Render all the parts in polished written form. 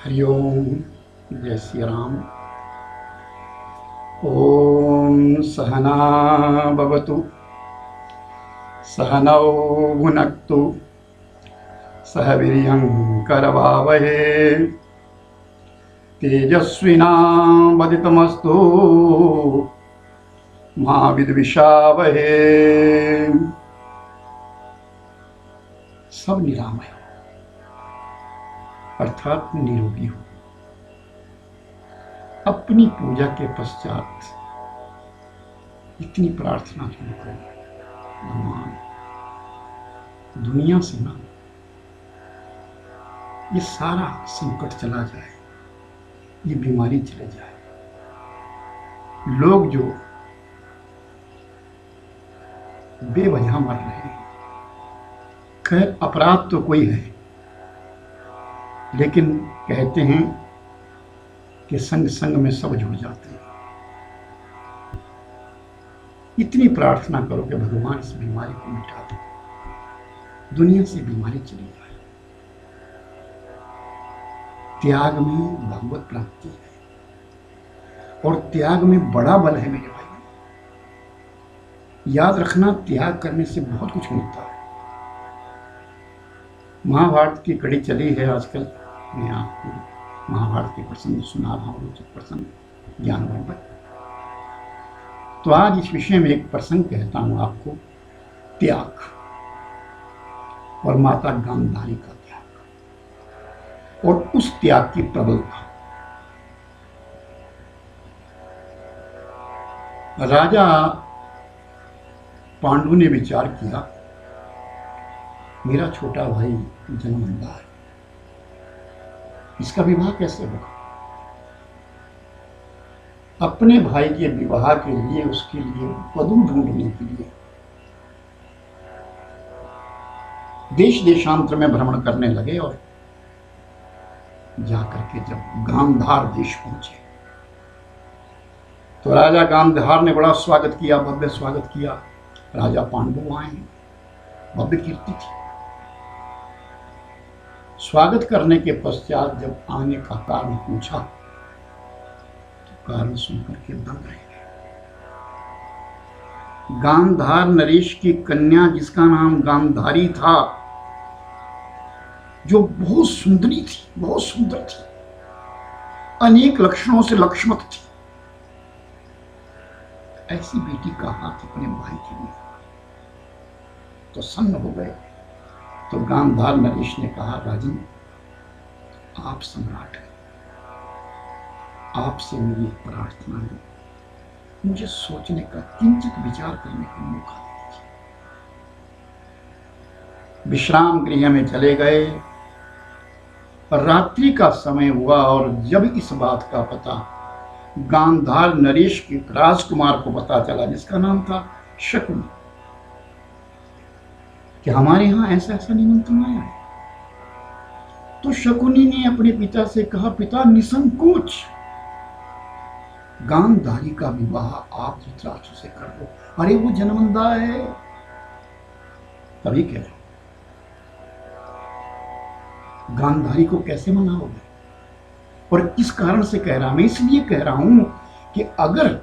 हरिओम। जय श्री राम। ओम सहना भवतु, सहनौ भुनक्तु, सह वीर्यं करवावहे, तेजस्विनावधीतमस्तु मा विद्विषावहे। सब निरामय हो, अर्थात निरोगी हो। अपनी पूजा के पश्चात इतनी प्रार्थना क्यों करें, भगवान दुनिया से ना ये सारा संकट चला जाए, ये बीमारी चले जाए। लोग जो बेवजह मर रहे हैं, खैर अपराध तो कोई है, लेकिन कहते हैं कि संग संग में सब जुड़ जाते हैं। इतनी प्रार्थना करो कि भगवान इस बीमारी को मिटा दो, दुनिया से बीमारी चली जाए। त्याग में भगवत प्राप्ति है और त्याग में बड़ा बल है मेरे भाई। याद रखना, त्याग करने से बहुत कुछ मिलता है। महाभारत की कड़ी चली है आजकल, मैं आपको महाभारत के प्रसंग सुना रहा हूँ, रोचक प्रसंग ज्ञानवर्धक। तो आज इस विषय में एक प्रसंग कहता हूँ आपको, त्याग और माता गांधारी का त्याग और उस त्याग की प्रबलता। राजा पांडु ने विचार किया, मेरा छोटा भाई जनमंदा है, इसका विवाह कैसे होगा। अपने भाई के विवाह के लिए, उसके लिए वधू ढूंढने के लिए देश देशांतर में भ्रमण करने लगे और जाकर के जब गांधार देश पहुंचे तो राजा गांधार ने बड़ा स्वागत किया, भव्य स्वागत किया। राजा पांडु आए, भव्य कीर्ति थी। स्वागत करने के पश्चात जब आने का कारण पूछा तो कारण सुनकर के दंग रह गए। गांधार नरेश की कन्या, जिसका नाम गांधारी था, जो बहुत सुंदरी थी, बहुत सुंदर थी, अनेक लक्षणों से लक्ष्मत थी, ऐसी बेटी का हाथ अपने भाई के लिए तो सन्न हो गए। तो गांधार नरेश ने कहा, राजन आप सम्राट हैं, आपसे मेरी एक प्रार्थना है, मुझे सोचने का, किंचित विचार करने का मौका दीजिए। विश्राम गृह में चले गए। रात्रि का समय हुआ और जब इस बात का पता गांधार नरेश के राजकुमार को पता चला, जिसका नाम था शकुनी, कि हमारे यहां ऐसा ऐसा निमंत्रण आया है, तो शकुनी ने अपने पिता से कहा, पिता निसंकोच गांधारी का विवाह आप धृतराष्ट्र से कर दो। अरे वो जनमंदा है। तभी कह रहे, गांधारी को कैसे मनाओगे? और किस कारण से कह रहा, मैं इसलिए कह रहा हूं कि अगर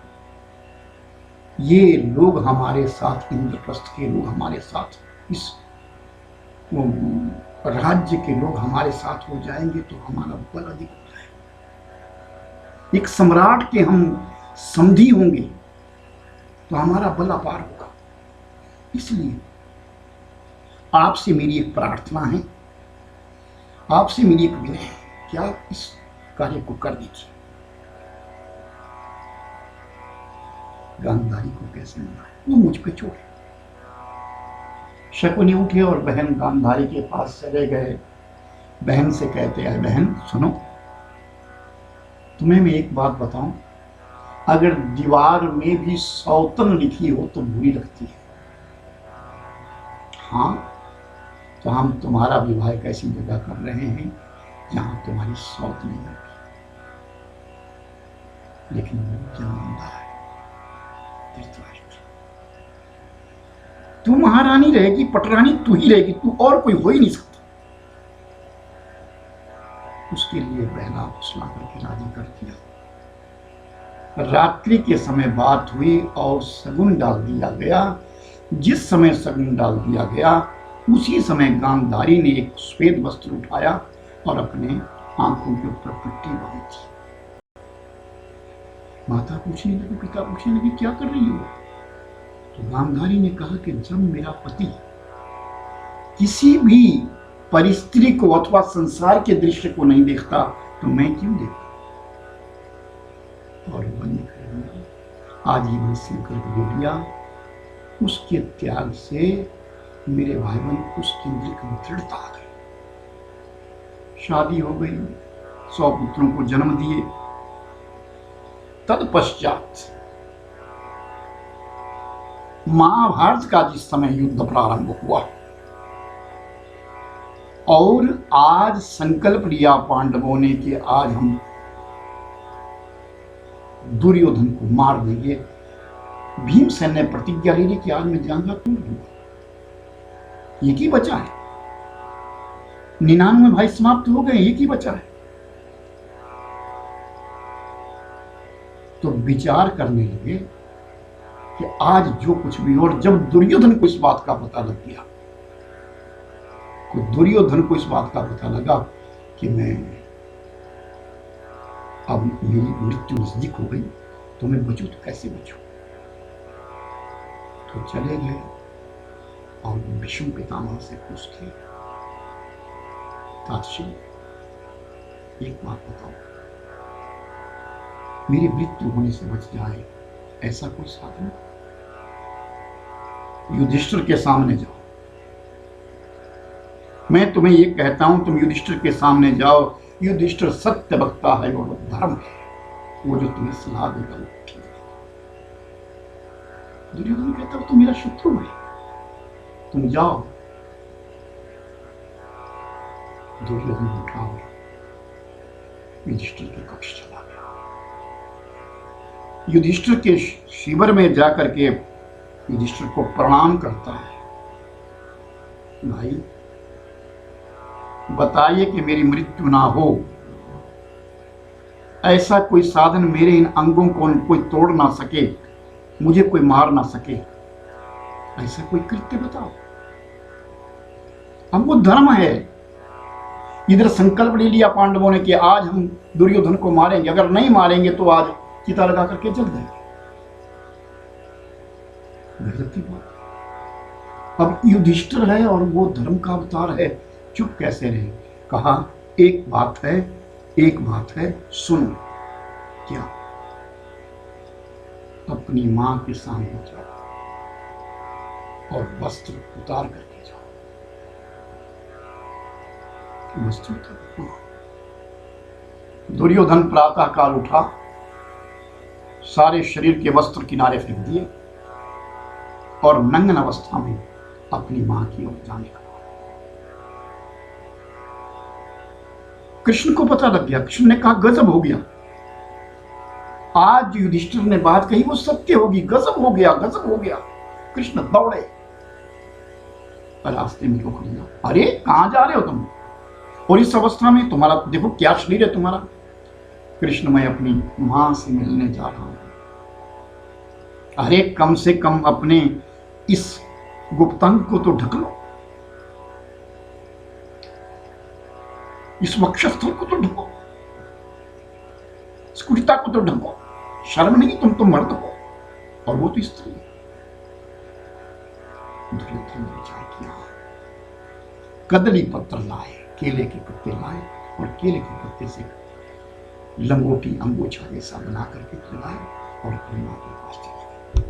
ये लोग हमारे साथ, इंद्रप्रस्थ के लोग हमारे साथ, इस राज्य के लोग हमारे साथ हो जाएंगे तो हमारा बल अधिक हो जाएगा। एक सम्राट के हम समधी होंगे तो हमारा बल अपार होगा। इसलिए आपसे मेरी एक प्रार्थना है, आपसे मेरी एक विनय है, क्या इस कार्य को कर दीजिए। गांधारी को कैसे मनाए, वो मुझ पे छोड़े। शकुनी उठे और बहन गांधारी के पास चले गए। बहन से कहते हैं, बहन सुनो, तुम्हें मैं एक बात बताऊं, अगर दीवार में भी सौतन लिखी हो तो बुरी लगती है। हाँ, तो हम तुम्हारा विवाह एक ऐसी जगह कर रहे हैं जहां तुम्हारी सौत नहीं होगी, लेकिन वो जनमंदा है, धृतराष्ट्र। तू महारानी रहेगी, पटरानी तू ही रहेगी, तू और कोई हो ही नहीं सकता। उसके लिए बहला फुसला करके राजी कर दिया। रात्रि के समय बात हुई और शगुन डाल दिया गया। जिस समय शगुन डाल दिया गया उसी समय गांधारी ने एक श्वेत वस्त्र उठाया और अपने आंखों के ऊपर पट्टी बांधी। माता पूछने लगी, पिता पूछने लगे, क्या कर रही हो? तो गांधारी ने कहा कि जब मेरा पति किसी भी परिस्थिति को अथवा संसार के दृश्य को नहीं देखता तो मैं क्यों देखता? और आजीवन संकल्प ले लिया। उसके त्याग से मेरे भाई बहन उसकी दृढ़ता आ गई। शादी हो गई, 100 पुत्रों को जन्म दिए। तत्पश्चात महाभारत का जिस समय युद्ध प्रारंभ हुआ और आज संकल्प लिया पांडवों ने कि आज हम दुर्योधन को मार देंगे। भीमसेन ने प्रतिज्ञा ले ली कि आज मैं जांघा तोड़ दूंगा। एक ही बचा है, 99 भाई समाप्त हो गए, एक ही बचा है। तो विचार करने लगे कि आज जो कुछ भी। और जब दुर्योधन को इस बात का पता लग गया, दुर्योधन को इस बात का पता लगा कि मैं अब मेरी मृत्यु नजदीक हो गई, तो मैं बचूं तो कैसे बचूं? तो चले गए और भीष्म पितामह से पूछते, तातश्री एक बात बताओ, मेरी मृत्यु होने से बच जाए ऐसा कोई साधन? युधिष्ठिर के सामने जाओ। मैं तुम्हें ये कहता हूं, तुम युधिष्ठिर के सामने जाओ। युधिष्ठिर सत्य वक्ता है और धर्म है, वो जो तुम्हें सलाह देगा वो ठीक है। दुर्योधन कहता है तो मेरा शत्रु है, तुम जाओ। दुर्योधन उठा युधिष्ठिर के कक्ष चला गया। युधिष्ठिर के शिविर में जाकर के युधिष्ठिर को प्रणाम करता है। भाई बताइए कि मेरी मृत्यु ना हो, ऐसा कोई साधन मेरे इन अंगों को कोई तोड़ ना सके, मुझे कोई मार ना सके, ऐसा कोई कृत्य बताओ। हमको धर्म है। इधर संकल्प ले लिया पांडवों ने कि आज हम दुर्योधन को मारेंगे, अगर नहीं मारेंगे तो आज चिता लगा करके जल देंगे। गजब की बात। अब युधिष्ठिर है और वो धर्म का अवतार है, चुप कैसे रहे? कहा एक बात है सुनो। क्या? अपनी मां के सामने जाओ और वस्त्र उतार करके जाओ। वस्त्र उतार। दुर्योधन प्रातः काल उठा, सारे शरीर के वस्त्र किनारे फेंक दिए और नंगन अवस्था में अपनी मां की ओर जाने लगा। कृष्ण को पता लग गया। कृष्ण ने कहा गजब हो गया, आज युधिष्ठिर ने बात कही वो सत्य होगी, गजब हो गया, गजब हो गया। कृष्ण दौड़े, रास्ते में रोक लिया। अरे कहां जा रहे हो तुम? और इस अवस्था में तुम्हारा देखो क्या शरीर है तुम्हारा। कृष्ण मैं अपनी मां से मिलने जा रहा हूं। अरे कम से कम अपने इस गुप्तांग को तो ढक लो, इस वक्षस्थल को तो ढको, इस कुटिता को तो ढको। शर्म नहीं? तुम तो मर्द हो और वो तो स्त्री है। दुर्योधन ने विचार किया, कदली पत्र लाए, केले के पत्ते लाए और केले के पत्ते से लंगोटी अंगोछा जैसा बना करके खिलाए और अपनी मां के पास चले गए।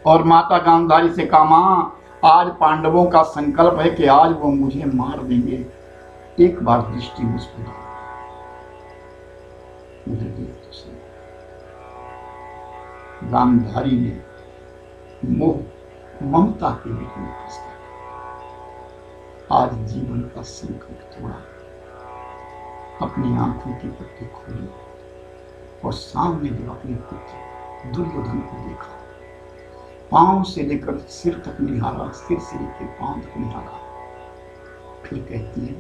और माता गांधारी से कहा, मां आज पांडवों का संकल्प है कि आज वो मुझे मार देंगे, एक बार दृष्टि मुझ पर डाल। गांधारी ने मोह ममता के बीच में फंस गया। आज जीवन का संकल्प तोड़ा, अपनी आंखों की पट्टी खोली और सामने जब अपने पुत्र दुर्योधन को देखा, पांव से लेकर सिर तक निहारा, सिर से लेकर पांव तक निहारा, फिर कहती है,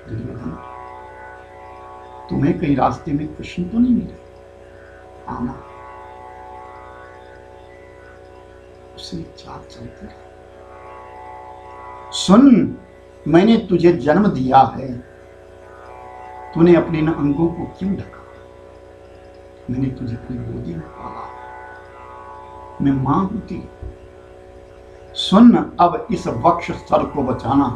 दुर्योधन तुम्हें कहीं रास्ते में कृष्ण तो नहीं मिले? आना उसे चाल चलती रहे। सुन, मैंने तुझे जन्म दिया है, तूने अपने इन अंगों को क्यों ढका? मैंने तुझे अपनी गोदी में पाला, मैं मां हूं तेरी। सुन, अब इस वक्ष स्थल को बचाना।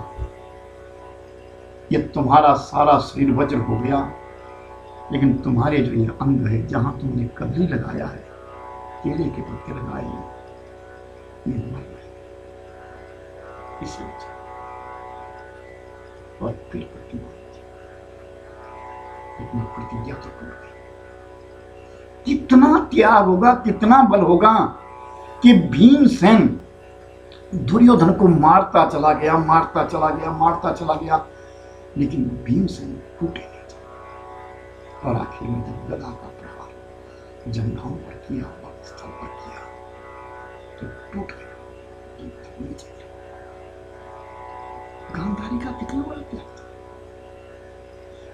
ये तुम्हारा सारा शरीर वज्र हो गया, लेकिन तुम्हारे जो ये अंग है, जहां तुमने कदली लगाया है, केले के पत्ते लगाए हैं, ये मर गए। इसे बचा और फिर प्रतिज्ञा तो टूट गई। कितना त्याग होगा, कितना बल होगा कि भीमसेन दुर्योधन को मारता चला गया, मारता चला गया, मारता चला गया, लेकिन भीमसेन टूटे नहीं। और आखिर में जब गदा का प्रहार जंघाओं पर किया, स्थल पर किया, तो टूट गया। गांधारी का कितना बड़ा त्याग था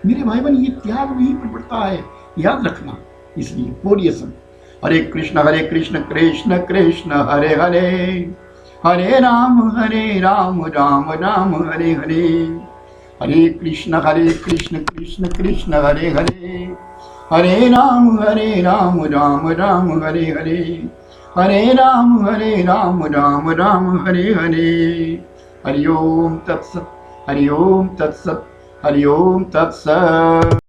मेरे भाई बहन। ये त्याग नहीं पड़ता है, याद रखना। इसलिए बोलिए सब, हरे कृष्ण कृष्ण कृष्ण हरे हरे, हरे राम राम राम हरे हरे, हरे कृष्ण कृष्ण कृष्ण हरे हरे, हरे राम राम राम हरे हरे, हरे राम राम हरे हरे। हरि ओम तत्सत, हरि ओम तत्सत, हरि ओम तत्सत।